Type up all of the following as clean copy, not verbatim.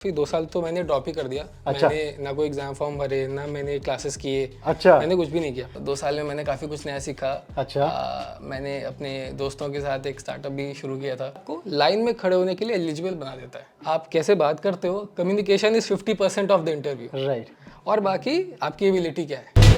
फिर 2 साल तो मैंने ड्रॉप ही कर दिया। अच्छा। मैंने ना कोई एग्जाम फॉर्म भरे, ना मैंने क्लासेस किए। अच्छा। मैंने कुछ भी नहीं किया। 2 साल में मैंने काफ़ी कुछ नया सीखा। अच्छा। मैंने अपने दोस्तों के साथ एक स्टार्टअप भी शुरू किया था। आपको लाइन में खड़े होने के लिए एलिजिबल बना देता है। आप कैसे बात करते हो, communication is 50% of the interview. Right. और बाकी आपकी एबिलिटी क्या है।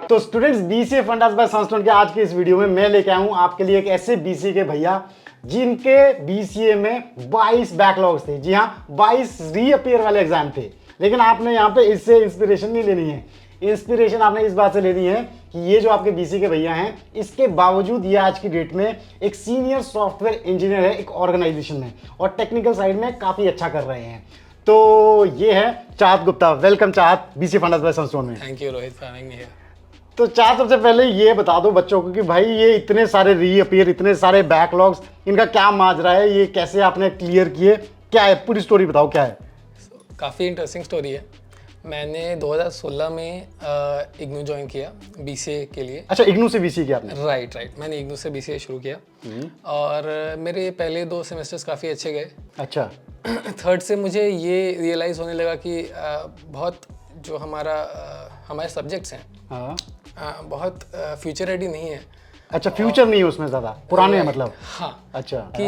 तो students, BCA fundas bye Sunstone के आज के इस वीडियो में मैं लेके आया हूं आपके लिए एक ऐसे बीसीए के भैया जिनके बीसीए में 22 बैकलॉग्स थे। जी हां, 22 रीअपियर वाले एग्जाम थे। लेकिन आपने यहां पे इससे इंस्पिरेशन नहीं लेनी है। इंस्पिरेशन आपने इस बात से लेनी है कि ये जो आपके बीसीए के भैया हैं, इसके बावजूद ये आज की डेट में एक सीनियर सॉफ्टवेयर इंजीनियर है एक ऑर्गेनाइजेशन में, और टेक्निकल साइड में काफी अच्छा कर रहे हैं। तो ये है चाहत गुप्ता। वेलकम चाहत, बीसीए फंडास बाय सनस्टोन में। Thank you Rohit for having me here. तो चार, सबसे पहले ये बता दो बच्चों को कि भाई ये इतने सारे रीअपियर, इतने सारे बैकलॉग्स, इनका क्या माजरा है, ये कैसे आपने क्लियर किए, क्या है, पूरी स्टोरी बताओ क्या है। काफ़ी इंटरेस्टिंग स्टोरी है। मैंने 2016 में इग्नू ज्वाइन किया बीसीए के लिए। अच्छा, इग्नू से बीसीए किया आपने? राइट। मैंने इग्नू से बीसीए शुरू किया और मेरे पहले 2 सेमेस्टर्स काफ़ी अच्छे गए। अच्छा। थर्ड से मुझे ये रियलाइज़ होने लगा कि बहुत जो हमारे सब्जेक्ट्स हैं, हाँ। बहुत फ्यूचर रेडी नहीं है। अच्छा, फ्यूचर नहीं है उसमें ज़्यादा, पुराने हैं मतलब। हाँ। अच्छा। कि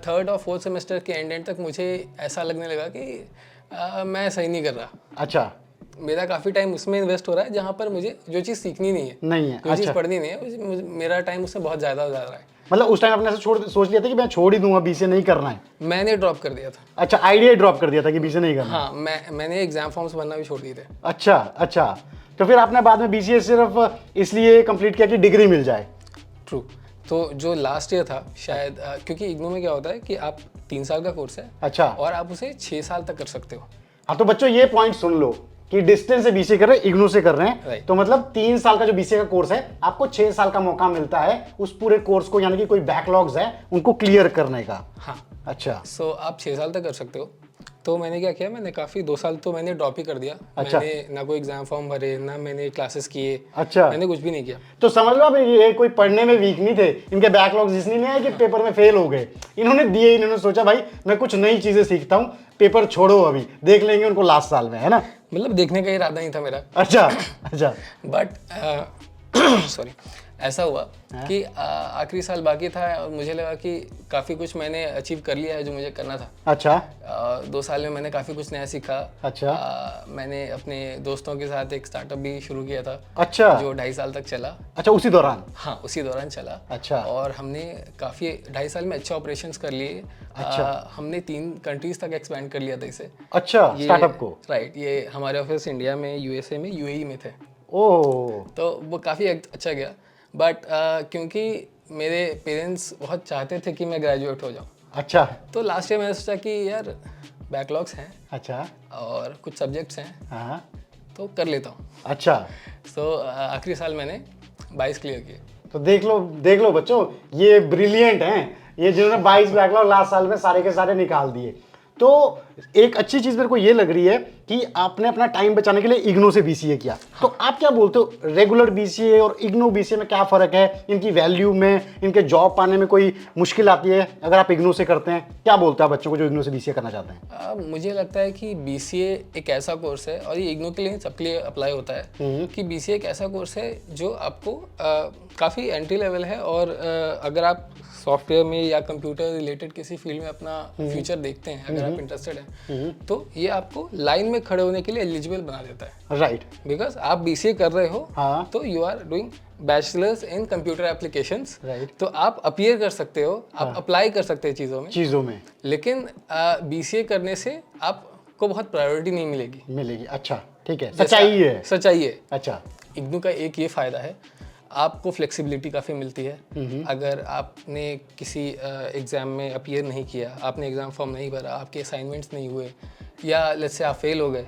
थर्ड और फोर्थ सेमेस्टर के एंड तक मुझे ऐसा लगने लगा कि मैं सही नहीं कर रहा। अच्छा। मेरा काफ़ी टाइम उसमें इन्वेस्ट हो रहा है जहाँ पर मुझे जो चीज़ सीखनी नहीं है, नहीं है। जो चीज़ अच्छा। पढ़नी नहीं है, मेरा टाइम उसमें बहुत ज़्यादा जा रहा है। मतलब उस टाइम आपने ऐसा सोच लिया था कि मैं छोड़ ही दूंगा, बीसीए नहीं करना है? मैंने ड्रॉप कर दिया था। अच्छा, आइडिया ड्रॉप कर दिया था कि बीसीए नहीं करना। हाँ, मैंने एग्जाम फॉर्म्स भरना भी छोड़ दिए थे। अच्छा। अच्छा, तो फिर आपने बाद में बीसीए सिर्फ इसलिए कंप्लीट किया कि डिग्री मिल जाए? ट्रू। तो जो लास्ट ईयर था शायद, क्योंकि इग्नू में क्या होता है कि आप 3 साल का कोर्स है। अच्छा। और आप उसे 6 साल तक कर सकते हो। हाँ, तो बच्चों ये पॉइंट सुन लो कि डिस्टेंस से बीसीए कर रहे हैं, इग्नू से कर रहे हैं। Right. तो मतलब 3 साल का जो बीसीए का कोर्स है, आपको 6 साल का मौका मिलता है उस पूरे कोर्स को, यानी कि कोई बैकलॉग्स है उनको क्लियर करने का। हाँ। अच्छा। सो आप 6 साल तक कर सकते हो। तो मैंने क्या किया, मैंने काफ़ी 2 साल तो मैंने ड्रॉप ही कर दिया। अच्छा। मैंने ना कोई एग्जाम फॉर्म भरे, ना मैंने क्लासेस किए। अच्छा। मैंने कुछ भी नहीं किया। तो समझ लो आप, ये कोई पढ़ने में वीक नहीं थे, इनके बैकलॉग्स इसलिए नहीं आए कि पेपर में फेल हो गए। इन्होंने दिए, इन्होंने सोचा भाई मैं कुछ नई चीजें सीखता हूँ, पेपर छोड़ो, अभी देख लेंगे उनको लास्ट साल में, है ना? मतलब देखने का इरादा नहीं था मेरा। अच्छा। अच्छा। बट सॉरी, ऐसा हुआ कि आखिरी साल बाकी था और मुझे लगा कि काफ़ी कुछ मैंने अचीव कर लिया है जो मुझे करना था। अच्छा। 2 साल में मैंने काफ़ी कुछ नया सीखा। अच्छा। मैंने अपने दोस्तों के साथ एक स्टार्टअप भी शुरू किया था। अच्छा। जो 2.5 साल तक चला। अच्छा, उसी दौरान? हाँ, उसी दौरान चला। अच्छा। और हमने काफ़ी 2.5 साल में अच्छे ऑपरेशंस कर लिए। अच्छा। हमने 3 कंट्रीज तक एक्सपैंड कर लिया था इसे। अच्छा, स्टार्टअप को? राइट। ये हमारे ऑफिस इंडिया में, यूएसए में, यूएई में थे। ओह। तो वो काफ़ी अच्छा गया। बट क्योंकि मेरे पेरेंट्स बहुत चाहते थे कि मैं ग्रेजुएट हो जाऊँ। अच्छा। तो लास्ट ईयर मैंने सोचा कि यार बैकलॉग्स हैं अच्छा। और कुछ सब्जेक्ट्स हैं, हाँ। तो कर लेता हूँ। अच्छा। सो आखिरी साल मैंने 22 क्लियर किए। तो देख लो बच्चों, ये ब्रिलियंट हैं, ये जिन्होंने 22 बैकलॉग लास्ट साल में सारे के सारे निकाल दिए। तो एक अच्छी चीज मेरे को ये लग रही है कि आपने अपना टाइम बचाने के लिए इग्नू से बीसीए किया। हाँ। तो आप क्या बोलते हो, रेगुलर बीसीए और इग्नू बीसीए में क्या फर्क है? इनकी वैल्यू में, इनके जॉब पाने में कोई मुश्किल आती है अगर आप इग्नू से करते हैं? क्या बोलते हैं बच्चों को जो इग्नू से बीसीए करना चाहते हैं? मुझे लगता है कि बीसीए एक ऐसा कोर्स है, और ये इग्नू के लिए सबके लिए अप्लाई होता है, कि बीसीए एक ऐसा कोर्स है जो आपको काफ़ी एंट्री लेवल है। और अगर आप सॉफ्टवेयर में या कंप्यूटर रिलेटेड किसी फील्ड में अपना फ्यूचर देखते हैं, अगर आप इंटरेस्टेड हैं, तो ये आपको लाइन में खड़े होने के लिए एलिजिबल बना देता है। राइट। बिकॉज आप बीसीए कर रहे हो। हाँ। तो you are doing bachelors in computer applications. Right. तो आप अपीयर कर सकते हो, आप अप्लाई कर सकते हैं चीज़ों में। लेकिन बीसीए करने से आपको बहुत प्रायोरिटी नहीं मिलेगी। अच्छा, ठीक है, सच्चाई है। सच्चाई है। अच्छा। इग्नू का एक ये फ़ायदा है, आपको फ्लेक्सिबिलिटी काफ़ी मिलती है। अगर आपने किसी एग्ज़ाम में अपीयर नहीं किया, आपने एग्ज़ाम फॉर्म नहीं भरा, आपके असाइनमेंट्स नहीं हुए, या लेट्स से आप फेल हो गए,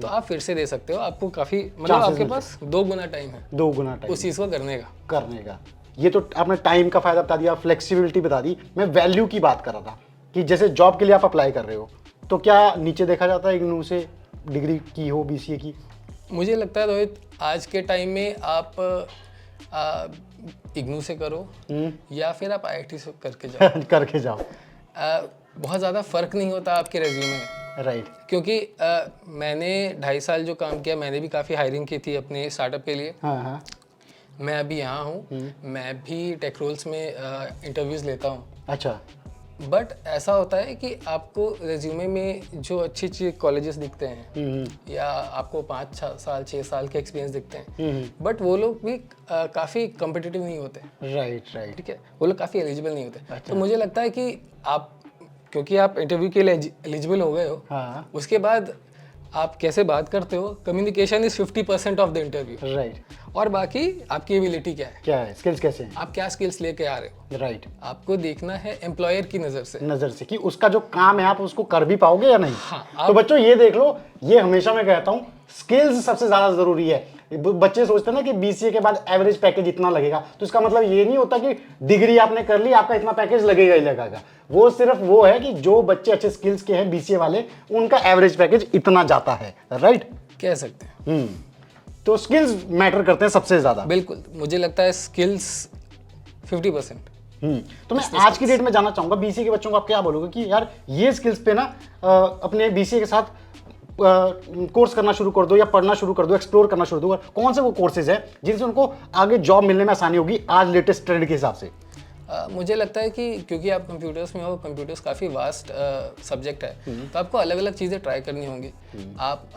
तो आप फिर से दे सकते हो। आपको काफ़ी, मतलब आपके पास 2 गुना टाइम है, 2 गुना टाइम उस चीज़ को करने का। ये तो आपने टाइम का फायदा बता दिया, फ्लेक्सिबिलिटी बता दी। मैं वैल्यू की बात कर रहा था कि जैसे जॉब के लिए आप अप्लाई कर रहे हो, तो क्या नीचे देखा जाता है इग्नू से डिग्री की हो, बीसीए की? मुझे लगता है रोहित, आज के टाइम में आप इग्नू से करो या फिर आप आईआईटी से करके जाओ। करके जाओ। बहुत ज़्यादा फ़र्क नहीं होता आपके रेज्यूमे में। राइट। क्योंकि मैंने 2.5 साल जो काम किया, मैंने भी काफ़ी हायरिंग की थी अपने स्टार्टअप के लिए। हाँ हाँ। मैं अभी यहाँ हूँ, मैं भी टेक रोल्स में इंटरव्यूज़ लेता हूँ। अच्छा। बट ऐसा होता है कि आपको रेज्यूमे में जो अच्छी अच्छी कॉलेजेस दिखते हैं या आपको 5 साल 6 साल के एक्सपीरियंस दिखते हैं, बट वो लोग भी काफ़ी कम्पिटिटिव नहीं होते। Right right. ठीक है, वो लोग काफ़ी एलिजिबल नहीं होते। तो मुझे लगता है कि आप, क्योंकि आप इंटरव्यू के लिए एलिजिबल हो गए हो, हाँ। उसके बाद आप कैसे बात करते हो, communication is 50% of the interview. Right. और बाकी आपकी एबिलिटी क्या है, क्या है, स्किल्स कैसे हैं। आप क्या स्किल्स लेके आ रहे हो। राइट। आपको देखना है एम्प्लॉयर की नज़र से कि उसका जो काम है आप उसको कर भी पाओगे या नहीं। हाँ, तो बच्चों ये देख लो, ये हमेशा मैं कहता हूँ स्किल्स सबसे ज्यादा जरूरी है। बच्चे सोचते हैं ना कि बीसीए के बाद एवरेज पैकेज इतना लगेगा, तो इसका मतलब ये नहीं होता कि डिग्री आपने कर ली आपका इतना पैकेज लगेगा ही लगेगा। वो सिर्फ वो है कि जो बच्चे अच्छे स्किल्स के हैं बीसीए वाले, उनका एवरेज पैकेज इतना जाता है। राइट, कह सकते हैं। तो स्किल्स मैटर करते हैं सबसे ज्यादा। बिल्कुल, मुझे लगता है स्किल्स 50%। तो मैं आज की डेट में जानना चाहूंगा बीसीए के बच्चों को आप क्या बोलोगे कि यार ये स्किल्स पे ना अपने बीसीए के साथ कोर्स करना शुरू कर दो या पढ़ना शुरू कर दो, एक्सप्लोर करना शुरू कर दो। कौन से वो कोर्सेज है जिनसे उनको आगे जॉब मिलने में आसानी होगी आज लेटेस्ट ट्रेंड के हिसाब से। मुझे लगता है कि क्योंकि आप कंप्यूटर्स में हो, कंप्यूटर्स काफ़ी वास्ट सब्जेक्ट है, तो आपको अलग अलग चीज़ें ट्राई करनी होंगी। आप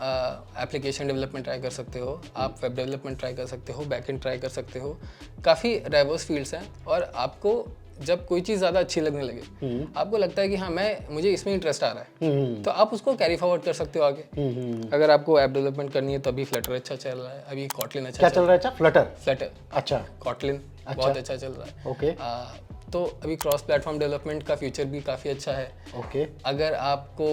एप्लीकेशन डेवलपमेंट ट्राई कर सकते हो, आप वेब डेवलपमेंट ट्राई कर सकते हो, बैकएंड ट्राई कर सकते हो। काफ़ी डाइवर्स फील्ड्स हैं, और आपको जब कोई चीज़ ज़्यादा अच्छी लगने लगे, आपको लगता है कि हाँ मुझे इसमें इंटरेस्ट आ रहा है, तो आप उसको कैरी फॉरवर्ड कर सकते हो आगे। अगर आपको ऐप डेवलपमेंट करनी है तो अभी फ्लटर अच्छा चल रहा है, अभी कॉटलिन अच्छा क्या चल रहा है। अच्छा, फ्लटर। अच्छा, कॉटलिन बहुत अच्छा चल रहा है। ओके। तो अभी क्रॉस प्लेटफॉर्म डेवलपमेंट का फ्यूचर भी काफ़ी अच्छा है। ओके। अगर आपको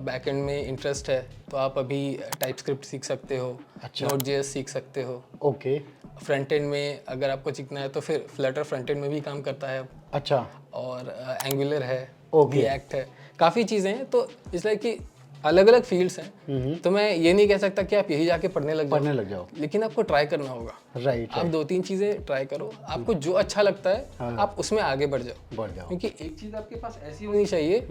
बैकएंड में इंटरेस्ट है तो आप अभी टाइपस्क्रिप्ट सीख सकते हो, Node.js सीख सकते हो। ओके। फ्रंट एंड में अगर आपको सीखना है तो फिर फ्लटर फ्रंट एंड में भी काम करता है। अच्छा। और एंगुलर है, Okay. रिएक्ट है, काफ़ी चीज़ें हैं। तो इसलिए कि अलग अलग फील्ड्स हैं, तो मैं ये नहीं कह सकता कि आप यही जाके पढ़ने लग जाओ, लेकिन आपको ट्राई करना होगा। राइट। आप 2-3 चीज़ें ट्राई करो, आपको जो अच्छा लगता है आप उसमें आगे बढ़ जाओ। क्योंकि एक चीज़ आपके पास ऐसी होनी चाहिए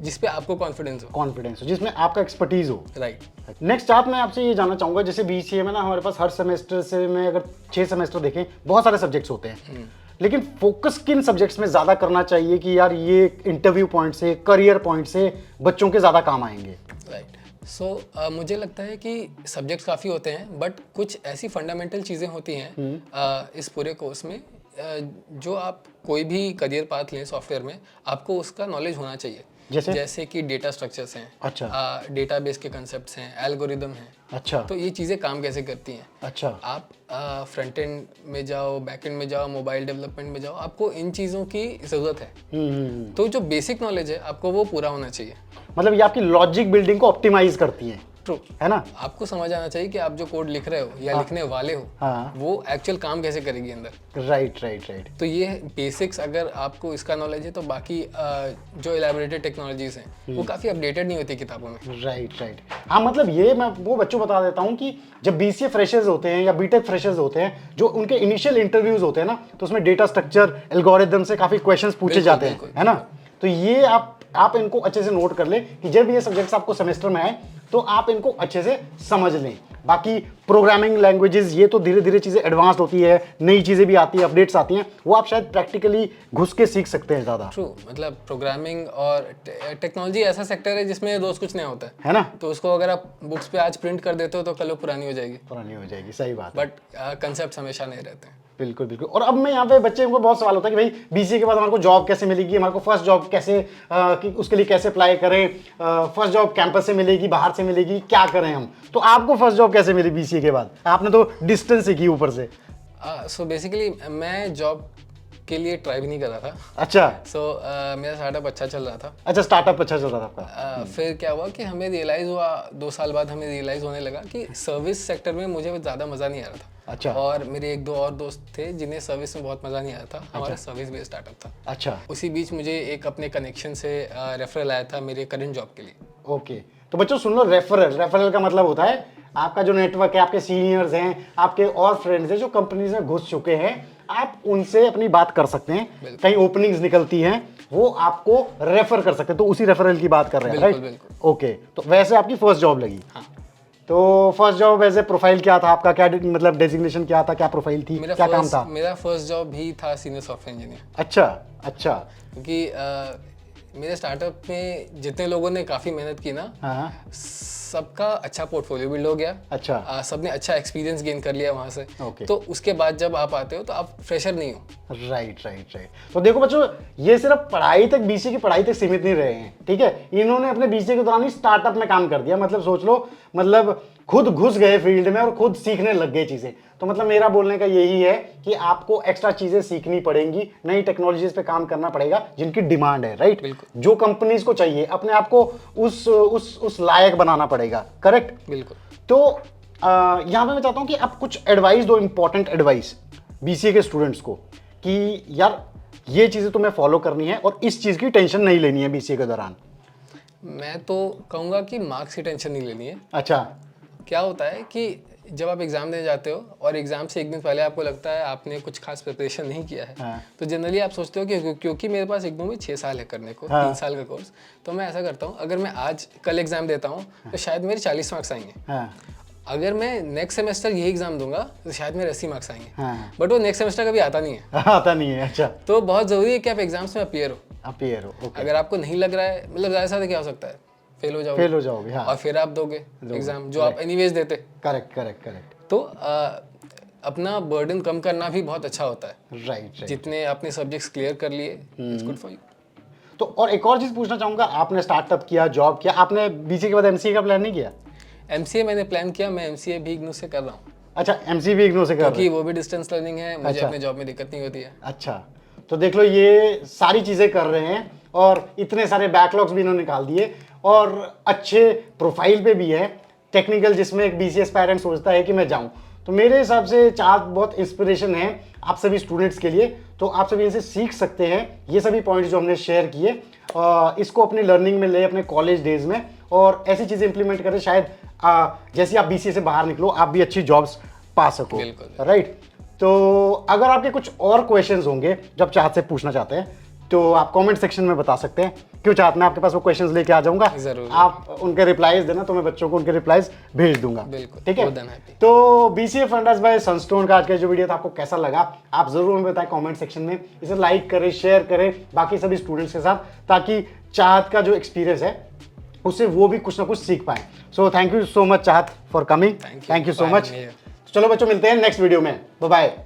जिसपे आपको कॉन्फिडेंस हो, जिसमें आपका एक्सपर्टीज हो। राइट। नेक्स्ट आप, मैं आपसे ये जानना चाहूंगा, जैसे बीसीए में ना हमारे पास हर सेमेस्टर से में अगर 6 सेमेस्टर देखें बहुत सारे सब्जेक्ट्स होते हैं, लेकिन फोकस किन सब्जेक्ट्स में ज्यादा करना चाहिए कि यार ये इंटरव्यू पॉइंट से, करियर पॉइंट से बच्चों के ज्यादा काम आएंगे। राइट। सो मुझे लगता है कि सब्जेक्ट्स काफ़ी होते हैं, बट कुछ ऐसी फंडामेंटल चीज़ें होती हैं इस पूरे कोर्स में, जो आप कोई भी करियर पाथ लें सॉफ्टवेयर में, आपको उसका नॉलेज होना चाहिए। जैसे कि डेटा स्ट्रक्चर्स हैं, अच्छा, डेटाबेस के कंसेप्ट्स हैं, एल्गोरिदम हैं। अच्छा, तो ये चीज़ें काम कैसे करती हैं। अच्छा, आप फ्रंट एंड में जाओ, बैक एंड में जाओ, मोबाइल डेवलपमेंट में जाओ, आपको इन चीज़ों की ज़रूरत है। तो जो बेसिक नॉलेज है आपको वो पूरा होना चाहिए। मतलब ये आपकी लॉजिक बिल्डिंग को ऑप्टिमाइज करती है। ट्रू, है ना। आपको समझ आना चाहिए कि आप जो कोड लिख रहे हो या लिखने वाले हो, वो एक्चुअल काम कैसे करेगी अंदर। राइट। तो ये बेसिक्स अगर आपको इसका नॉलेज है, तो बाकी जो इलैबोरेटेड टेक्नोलॉजीज हैं वो काफ़ी अपडेटेड नहीं होती किताबों में। राइट। हाँ, मतलब ये मैं वो बच्चों बता देता हूँ कि जब बीसीए फ्रेशर्स होते हैं या बीटेक फ्रेशर्स होते हैं, जो उनके इनिशियल इंटरव्यूज होते हैं ना, तो उसमें डेटा स्ट्रक्चर, एल्गोरिदम से काफी क्वेश्चंस पूछे जाते हैं, है ना। तो ये आप इनको अच्छे से नोट कर ले कि जब ये सब्जेक्ट्स आपको सेमेस्टर में आए तो आप इनको अच्छे से समझ लें। बाकी प्रोग्रामिंग लैंग्वेजेस, ये तो धीरे धीरे चीज़ें एडवांस्ड होती है, नई चीज़ें भी आती हैं, अपडेट्स आती हैं, वो आप शायद प्रैक्टिकली घुस के सीख सकते हैं ज़्यादा। ट्रू, मतलब प्रोग्रामिंग और टेक्नोलॉजी ऐसा सेक्टर है जिसमें रोज कुछ नया होता है ना। तो उसको अगर आप बुक्स पे आज प्रिंट कर देते हो तो कल वो पुरानी हो जाएगी। सही बात। बट कंसेप्ट हमेशा नए रहते हैं। बिल्कुल। और अब मैं यहाँ पे बच्चे को बहुत सवाल होता है कि भाई बीसीए के बाद हमारे को जॉब कैसे मिलेगी, हमारे को फर्स्ट जॉब कैसे कि उसके लिए कैसे अप्लाई करें, फर्स्ट जॉब कैंपस से मिलेगी, बाहर से मिलेगी, क्या करें हम। तो आपको फर्स्ट जॉब कैसे मिली बीसीए के बाद? आपने तो डिस्टेंस सीखी ऊपर से। सो बेसिकली मैं जॉब के लिए ट्राई भी नहीं कर रहा था। अच्छा। मेरा स्टार्टअप अच्छा चल रहा था। अच्छा, स्टार्टअप अच्छा चल रहा था आपका। फिर क्या हुआ कि हमें रियलाइज़ हुआ 2 साल बाद, हमें रियलाइज़ होने लगा कि सर्विस सेक्टर में मुझे ज़्यादा मज़ा नहीं आ रहा था। अच्छा। और मेरे 1-2 और दोस्त थे जिन्हें सर्विस में बहुत मज़ा नहीं आया था। हमारा सर्विस बेस्ड स्टार्टअप था। अच्छा। उसी बीच मुझे एक अपने कनेक्शन से रेफरल आया था मेरे करंट जॉब के लिए। ओके, तो बच्चों सुन लो, रेफरल का मतलब होता है आपका जो नेटवर्क है, आपके सीनियर्स हैं, आपके और फ्रेंड्स हैं जो कंपनीज में घुस चुके हैं, आप उनसे अपनी बात कर सकते हैं। कहीं ओपनिंग्स निकलती हैं वो आपको रेफर कर सकते हैं। तो उसी रेफरल की बात कर रहे हैं, बिल्कुल, राइट? बिल्कुल। ओके, तो वैसे आपकी फर्स्ट जॉब लगी। हाँ। तो first job as a profile क्या था आपका, क्या मतलब डेजिग्नेशन क्या था, क्या प्रोफाइल थी, क्या काम था? मेरा फर्स्ट जॉब भी था सीनियर सॉफ्टवेयर इंजीनियर। अच्छा अच्छा। क्योंकि मेरे स्टार्टअप में जितने लोगों ने काफ़ी मेहनत की ना, हाँ। सबका अच्छा पोर्टफोलियो बिल्ड हो गया। अच्छा। सबने अच्छा एक्सपीरियंस गेन कर लिया वहाँ से। ओके। तो उसके बाद जब आप आते हो तो आप फ्रेशर नहीं हो। Right right right. तो देखो बच्चों, ये सिर्फ पढ़ाई तक, बीसीए की पढ़ाई तक सीमित नहीं रहे हैं, ठीक है? इन्होंने अपने बीसीए के दौरान ही स्टार्टअप में काम कर दिया। मतलब सोच लो, मतलब खुद घुस गए फील्ड में और खुद सीखने लग गए चीजें। तो मतलब मेरा बोलने का यही है कि आपको एक्स्ट्रा चीजें सीखनी पड़ेंगी, नई टेक्नोलॉजीज पे काम करना पड़ेगा जिनकी डिमांड है, राइट? जो कंपनीज को चाहिए, अपने आप को उस लायक बनाना पड़ेगा, करेक्ट? बिल्कुल। तो यहाँ पे मैं चाहता हूँ कि आप कुछ एडवाइस दो, इंपॉर्टेंट एडवाइस बीसीए के स्टूडेंट्स को, कि यार ये चीजें तुम्हें फॉलो करनी है और इस चीज की टेंशन नहीं लेनी है बीसीए के दौरान। मैं तो कहूँगा कि मार्क्स की टेंशन नहीं लेनी है। अच्छा। क्या होता है कि जब आप एग्ज़ाम देने जाते हो और एग्ज़ाम से एक दिन पहले आपको लगता है आपने कुछ खास प्रिपरेशन नहीं किया है, हाँ। तो जनरली आप सोचते हो कि क्योंकि मेरे पास एक दो में 6 साल है करने को, हाँ। 3 साल का कोर्स, तो मैं ऐसा करता हूँ, अगर मैं आज कल एग्ज़ाम देता हूँ तो शायद मेरे 40 मार्क्स आएंगे। हाँ। अगर मैं नेक्स्ट सेमेस्टर यही एग्ज़ाम दूंगा तो शायद मेरे 80 मार्क्स आएंगे। हाँ। बट वो नेक्स्ट सेमेस्टर कभी आता नहीं है। आता नहीं है। अच्छा। तो बहुत ज़रूरी है कि आप एग्ज़ाम्स में अपीयर हो। अपीयर हो, ओके। अगर आपको नहीं लग रहा है, मतलब ज़्यादा से ज़्यादा क्या हो सकता है, फेल हो जाओगे। फेल हो जाओगे, हाँ। और फिर आप दोगे एग्ज़ाम जो आप एनीवेज देते। Correct correct correct. तो अपना बर्डन कम करना भी बहुत अच्छा होता है। Right right. जितने आपने सब्जेक्ट्स क्लियर कर लिए, इट्स गुड फॉर यू। तो और एक और चीज पूछना चाहूंगा, आपने स्टार्टअप किया, जॉब किया, आपने बीसीए के बाद एमसीए का प्लान नहीं किया? एमसीए मैंने प्लान किया, मैं एमसीए भी इग्नू से कर रहा हूँ। अच्छा, एमसीए भी इग्नू से कर रहे क्योंकि वो भी डिस्टेंस लर्निंग है, मुझे अच्छा। अपने जॉब में दिक्कत नहीं होती है। अच्छा, तो देख लो ये सारी चीजें कर रहे हैं और इतने सारे बैकलॉग्स भी इन्होंने निकाल दिए और अच्छे प्रोफाइल पे भी है, टेक्निकल, जिसमें एक बीसीएस पेरेंट सोचता है कि मैं जाऊं। तो मेरे हिसाब से चाहत बहुत इंस्पिरेशन है आप सभी स्टूडेंट्स के लिए। तो आप सभी इनसे सीख सकते हैं ये सभी पॉइंट्स जो हमने शेयर किए, इसको अपनी लर्निंग में ले, अपने कॉलेज डेज में, और ऐसी चीजें इंप्लीमेंट करें, शायद जैसे आप बीसीए से बाहर निकलो आप भी अच्छी जॉब्स पा सको, राइट? तो अगर आपके कुछ और क्वेश्चंस होंगे जो आप चाहत से पूछना चाहते हैं तो आप कमेंट सेक्शन में बता सकते हैं। क्यों चाहत, मैं आपके पास वो क्वेश्चंस लेके आ जाऊंगा, आप उनके रिप्लाईज देना, तो मैं बच्चों को उनके रिप्लाईज भेज दूंगा, ठीक है? तो बीसीए फंडास बाय सनस्टोन का आज का जो वीडियो था आपको कैसा लगा आप जरूर हमें बताएं कमेंट सेक्शन में। इसे लाइक करें, शेयर करें बाकी सभी स्टूडेंट्स के साथ, ताकि चाहत का जो एक्सपीरियंस है उससे वो भी कुछ ना कुछ सीख पाए। So thank you so much Chahat for coming, thank you so much. चलो बच्चों, मिलते हैं नेक्स्ट वीडियो में, बाय बाय।